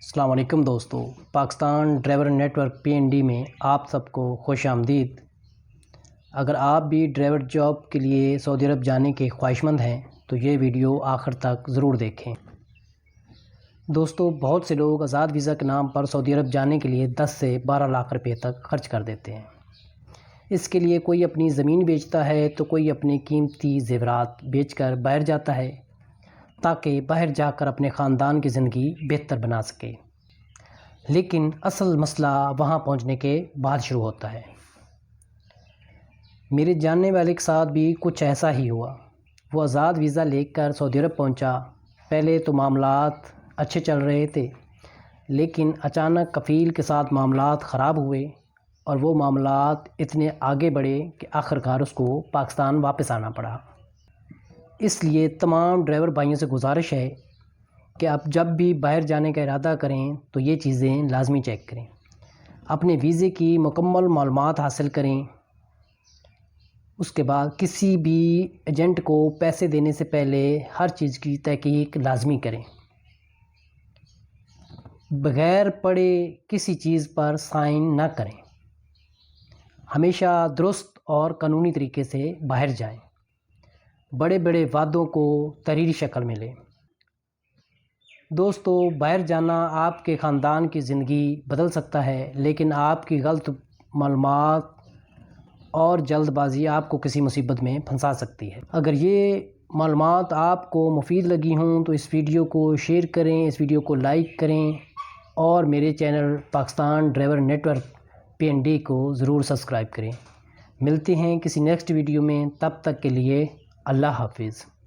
السلام علیکم دوستو، Pakistan driver network PND میں آپ سب کو خوش آمدید۔ اگر آپ بھی ڈرائیور جاب کے لیے سعودی عرب جانے کے خواہش مند ہیں تو یہ ویڈیو آخر تک ضرور دیکھیں۔ دوستو، بہت سے لوگ آزاد ویزا کے نام پر سعودی عرب جانے کے لیے 10 سے 12 لاکھ روپے تک خرچ کر دیتے ہیں۔ اس کے لیے کوئی اپنی زمین بیچتا ہے تو کوئی اپنے قیمتی زیورات بیچ کر باہر جاتا ہے تاکہ باہر جا کر اپنے خاندان کی زندگی بہتر بنا سکے۔ لیکن اصل مسئلہ وہاں پہنچنے کے بعد شروع ہوتا ہے۔ میرے جاننے والے کے ساتھ بھی کچھ ایسا ہی ہوا۔ وہ آزاد ویزا لے کر سعودی عرب پہنچا۔ پہلے تو معاملات اچھے چل رہے تھے، لیکن اچانک کفیل کے ساتھ معاملات خراب ہوئے اور وہ معاملات اتنے آگے بڑھے کہ آخرکار اس کو پاکستان واپس آنا پڑا۔ اس لیے تمام ڈرائیور بھائیوں سے گزارش ہے کہ آپ جب بھی باہر جانے کا ارادہ کریں تو یہ چیزیں لازمی چیک کریں۔ اپنے ویزے کی مکمل معلومات حاصل کریں۔ اس کے بعد کسی بھی ایجنٹ کو پیسے دینے سے پہلے ہر چیز کی تحقیق لازمی کریں۔ بغیر پڑھے کسی چیز پر سائن نہ کریں۔ ہمیشہ درست اور قانونی طریقے سے باہر جائیں۔ بڑے بڑے وعدوں کو تحریری شکل میں لیں۔ دوستو، باہر جانا آپ کے خاندان کی زندگی بدل سکتا ہے، لیکن آپ کی غلط معلومات اور جلد بازی آپ کو کسی مصیبت میں پھنسا سکتی ہے۔ اگر یہ معلومات آپ کو مفید لگی ہوں تو اس ویڈیو کو شیئر کریں، اس ویڈیو کو لائک کریں اور میرے channel Pakistan driver network PND کو ضرور سبسکرائب کریں۔ ملتے ہیں کسی نیکسٹ ویڈیو میں، تب تک کے لیے اللہ حافظ۔